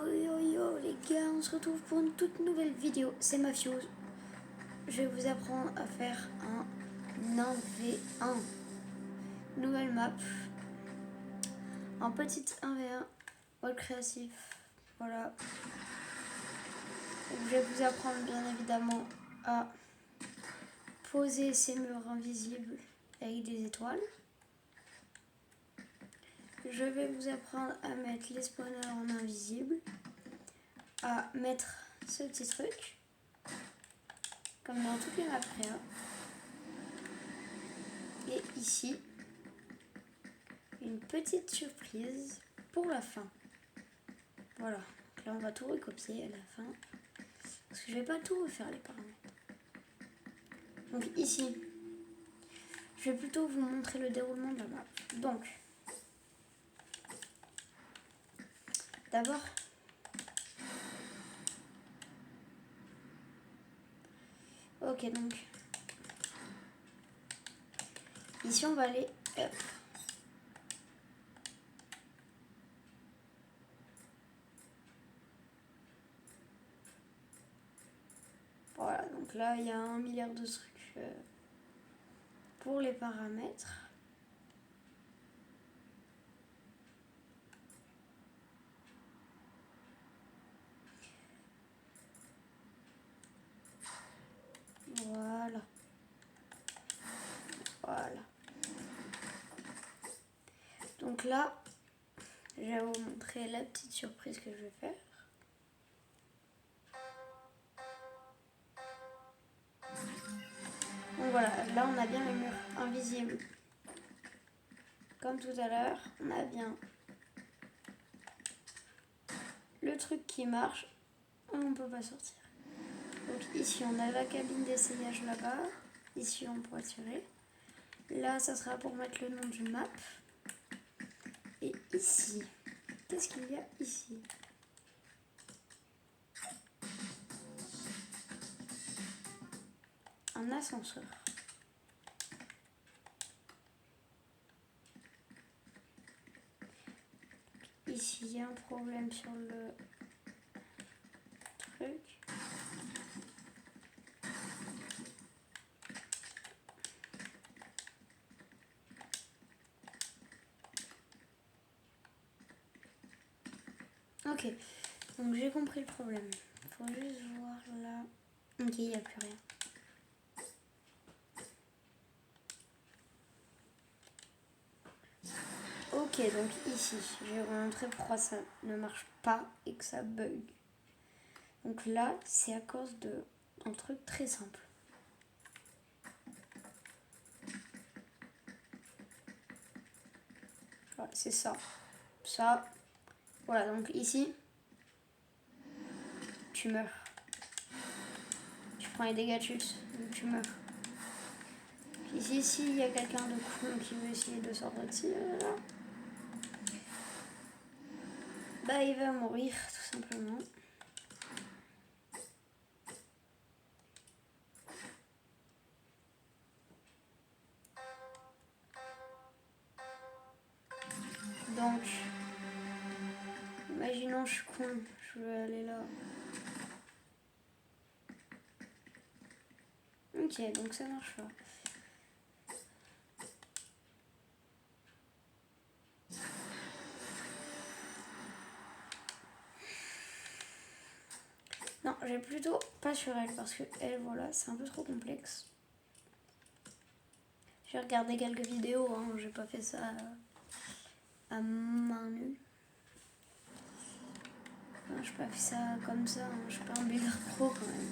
Yo les gars, on se retrouve pour une toute nouvelle vidéo, c'est Mafiose. Je vais vous apprendre à faire un 1v1. Nouvelle map. En petite 1v1, mode créatif. Voilà. Je vais vous apprendre bien évidemment à poser ces murs invisibles avec des étoiles. Je vais vous apprendre à mettre les spawners en invisible, à mettre ce petit truc, comme dans toutes les maps créa. Et ici, une petite surprise pour la fin. Voilà, donc là on va tout recopier à la fin, parce que je vais pas tout refaire les paramètres. Donc ici, je vais plutôt vous montrer le déroulement de la map. Donc, d'abord, ok, donc ici on va aller up. Voilà, donc là il y a 1 milliard de trucs pour les paramètres. Voilà. Voilà. Donc là, je vais vous montrer la petite surprise que je vais faire. Donc voilà, là on a bien les murs invisibles. Comme tout à l'heure, on a bien le truc qui marche et on ne peut pas sortir. Donc ici on a la cabine d'essayage là-bas. Ici on pourra tirer. Là ça sera pour mettre le nom du map. Et ici, qu'est-ce qu'il y a ici? Un ascenseur. Ici il y a un problème sur le truc. Ok, donc j'ai compris le problème. Faut juste voir là. Ok, il n'y a plus rien. Ok, donc ici, je vais vous montrer pourquoi ça ne marche pas et que ça bug. Donc là, c'est à cause d'un truc très simple. Voilà, c'est ça. Ça. Voilà, donc ici, tu meurs. Tu prends les dégâts de chute, donc tu meurs. Ici, s'il y a quelqu'un de cool qui veut essayer de sortir de là, bah il va mourir tout simplement. Donc, imaginons je suis con, je veux aller là. Ok, donc ça marche pas. Non, j'ai plutôt pas sur elle parce que elle, voilà, c'est un peu trop complexe. J'ai regardé quelques vidéos, hein, j'ai pas fait ça à main nue. Enfin, j'ai pas fait ça comme ça, hein, je suis pas un builder pro quand même.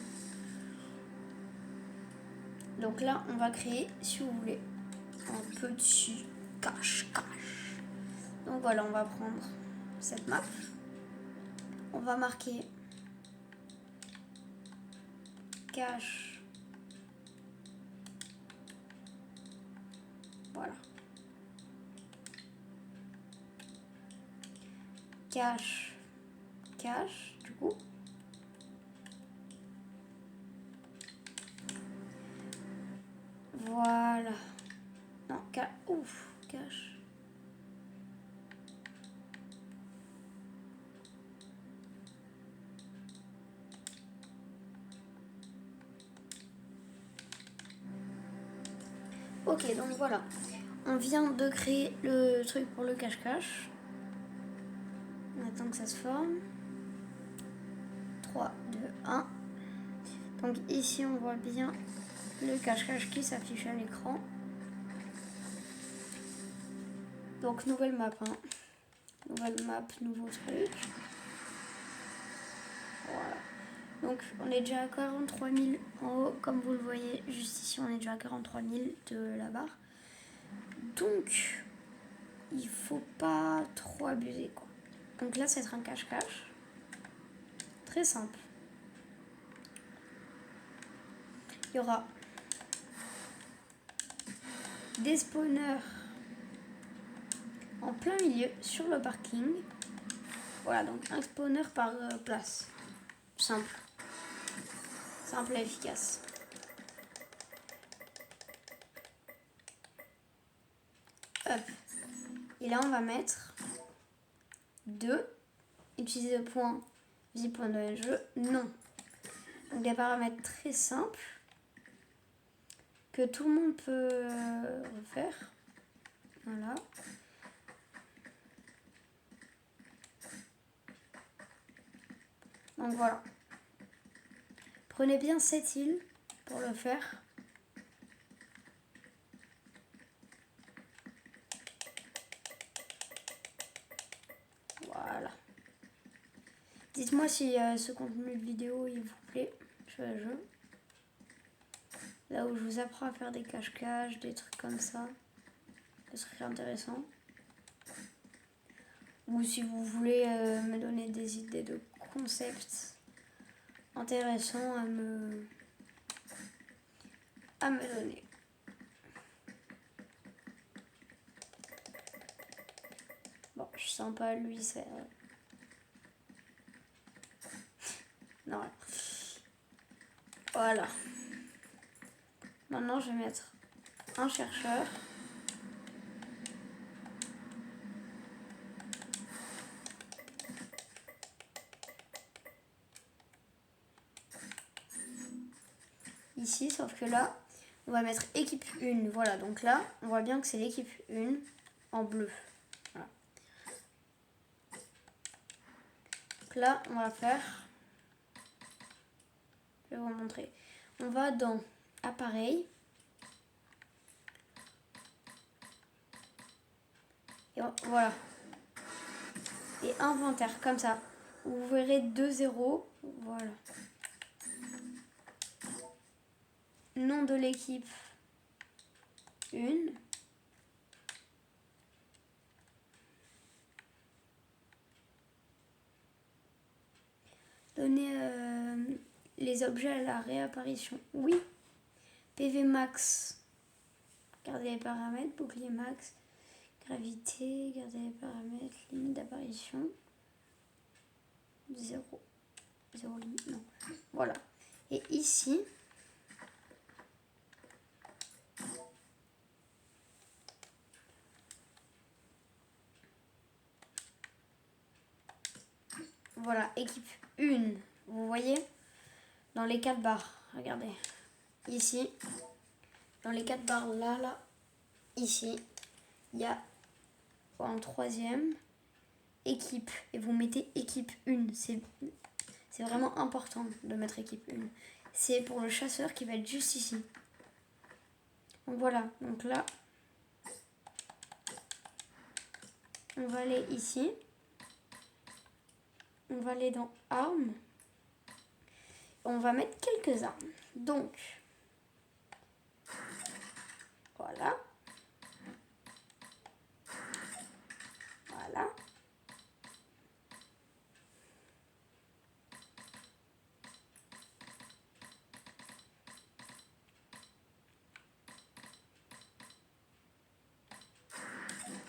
Donc là, on va créer, si vous voulez, un petit cache-cache. Donc voilà, on va prendre cette map. On va marquer cache. Voilà. Cache. Cache, du coup. Voilà. Non, ouf, cache. Ok, donc voilà. On vient de créer le truc pour le cache-cache. On attend que ça se forme. 3, 2, 1. Donc ici, on voit bien le cache-cache qui s'affiche à l'écran. Donc nouvelle map. Hein. Nouvelle map, nouveau truc. Voilà. Donc on est déjà à 43 000 en haut. Comme vous le voyez, juste ici, on est déjà à 43 000 de la barre. Donc, il faut pas trop abuser, quoi. Donc là, ça va être un cache-cache. Très simple. Il y aura des spawners en plein milieu sur le parking. Voilà, donc un spawner par place. Simple. Simple et efficace. Hop. Et là, on va mettre 2. Utiliser le point visible point de jeu. Non. Donc des paramètres très simples que tout le monde peut refaire. Voilà. Donc voilà. Prenez bien cette île pour le faire. Voilà. Dites-moi si ce contenu de vidéo il vous plaît sur le jeu. Là où je vous apprends à faire des cache-cache, des trucs comme ça. Ce serait intéressant. Ou si vous voulez me donner des idées de concepts intéressants à me donner. Bon, je suis sympa, lui, c'est... non. Voilà. Maintenant, je vais mettre un chercheur. Ici, sauf que là, on va mettre équipe 1. Voilà, donc là, on voit bien que c'est l'équipe 1 en bleu. Voilà. Donc là, on va faire... je vais vous montrer. On va dans appareil. Et voilà. Et inventaire, comme ça. Vous verrez 2 0. Voilà. Nom de l'équipe 1. Donner les objets à la réapparition. Oui. PV max. Gardez les paramètres. Bouclier max. Gravité. Gardez les paramètres. Limite d'apparition. 0. 0 limite. Non. Voilà. Et ici. Voilà. Équipe 1. Vous voyez dans les 4 barres. Regardez. Ici. Dans les 4 barres là. Ici. Il y a en troisième équipe. Et vous mettez équipe 1. C'est vraiment important de mettre équipe 1. C'est pour le chasseur qui va être juste ici. Donc voilà. Donc là, on va aller ici. On va aller dans armes. On va mettre quelques armes. Donc, voilà. Voilà.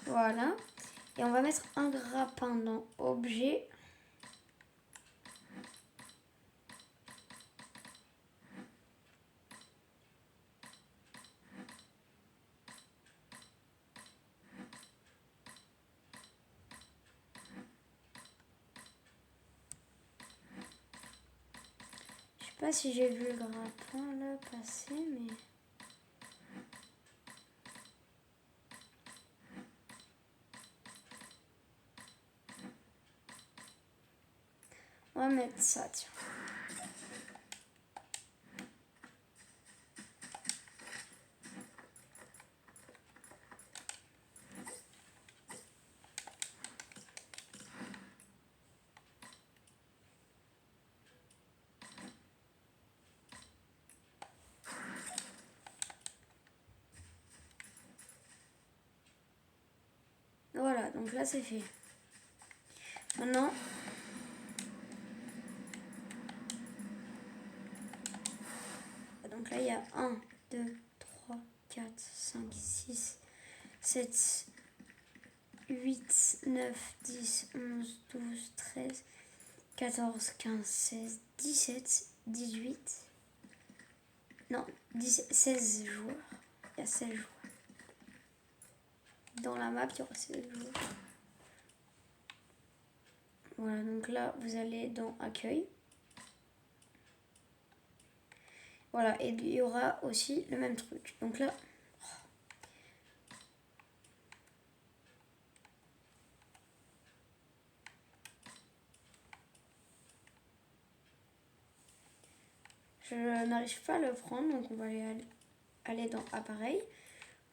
Voilà. Et on va mettre un grappin dans objet. Je sais pas si j'ai vu le grappin là passer, mais... On va mettre ça, tiens. Voilà, donc là c'est fait. Maintenant, donc là il y a 1, 2, 3, 4, 5, 6, 7, 8, 9, 10, 11, 12, 13, 14, 15, 16, 17, 18. Non, 16 joueurs. Il y a 16 joueurs. Dans la map, il y aura 16 joueurs. Voilà, donc là, vous allez dans Accueil. Voilà, et il y aura aussi le même truc. Donc là, je n'arrive pas à le prendre, donc on va aller dans Appareil.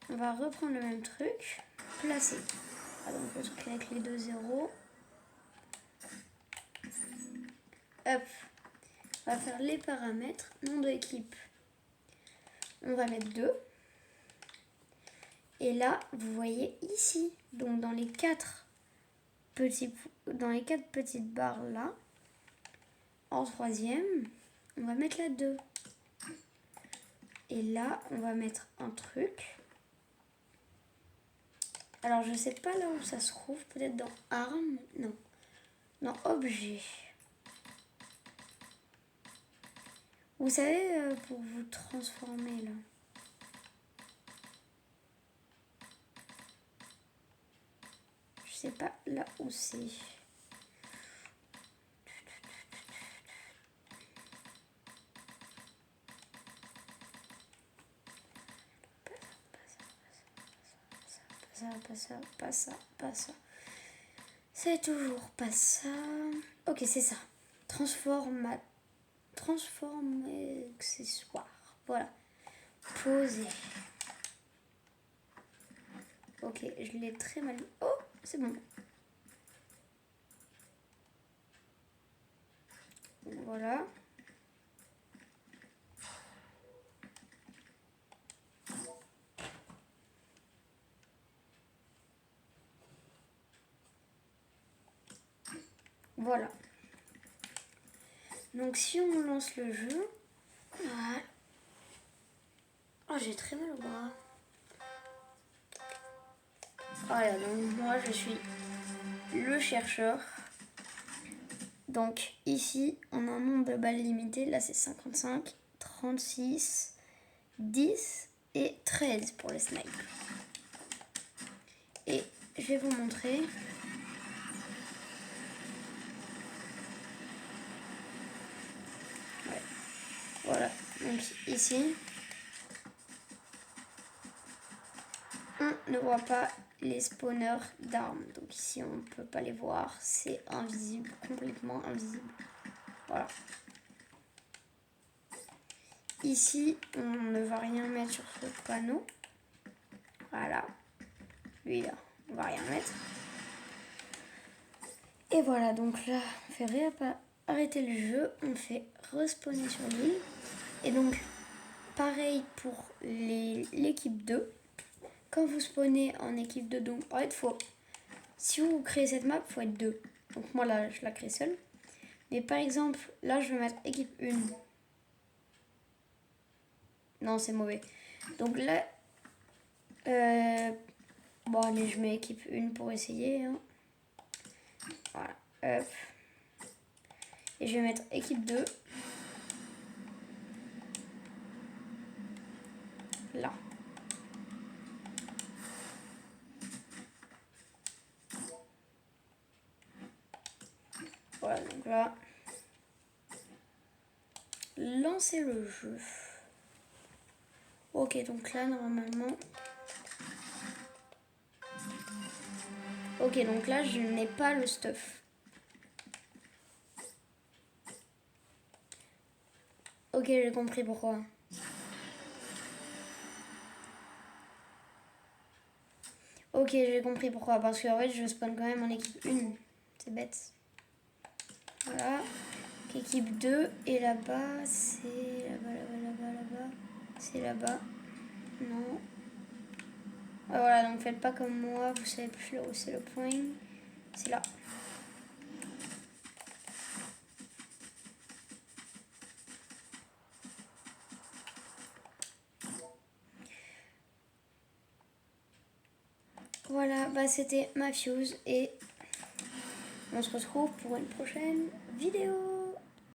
On va reprendre le même truc, placer. Ah, donc le truc avec les 2 zéros. Hop, on va faire les paramètres, nom de l'équipe. On va mettre 2. Et là, vous voyez ici, donc dans les 4 petites barres là, en troisième, on va mettre la 2. Et là, on va mettre un truc. Alors, je sais pas là où ça se trouve, peut-être dans armes, non, dans objet. Vous savez, pour vous transformer là. Je sais pas là où c'est. Pas ça. C'est toujours pas ça. Ok, c'est ça. Transforme accessoire. Voilà. Poser. Ok, je l'ai très mal mis. Oh, c'est bon. Voilà. Voilà. Donc si on lance le jeu, voilà. Oh, j'ai très mal au bras. Voilà, donc moi je suis le chercheur. Donc ici, on a un nombre de balles limité. Là c'est 55, 36, 10 et 13 pour les snipes. Et je vais vous montrer. Ouais. Voilà, donc ici, on ne voit pas les spawners d'armes. Donc ici, on ne peut pas les voir. C'est invisible, complètement invisible. Voilà. Ici, on ne va rien mettre sur ce panneau. Voilà. Lui là, on va rien mettre. Et voilà, donc là, on fait arrêter le jeu. On fait respawner sur l'île. Et donc, pareil pour l'équipe 2. Quand vous spawnez en équipe 2, donc en fait, si vous créez cette map, il faut être 2. Donc moi là, je la crée seule. Mais par exemple, là, je vais mettre équipe 1. Non, c'est mauvais. Donc là, bon allez, je mets équipe 1 pour essayer. Hein. Voilà, hop. Et je vais mettre équipe 2. Là. Voilà, donc là, lancer le jeu. Ok, donc là, normalement... Ok, donc là, je n'ai pas le stuff. Ok, j'ai compris pourquoi. Ok, j'ai compris pourquoi. Parce qu'en fait, je spawn quand même en équipe 1. C'est bête. Voilà. Équipe 2. Et là-bas, c'est... Là-bas. C'est là-bas. Non. Ah, voilà, donc faites pas comme moi. Vous savez plus là où c'est le point. C'est là. Voilà, bah c'était ma fuse et on se retrouve pour une prochaine vidéo.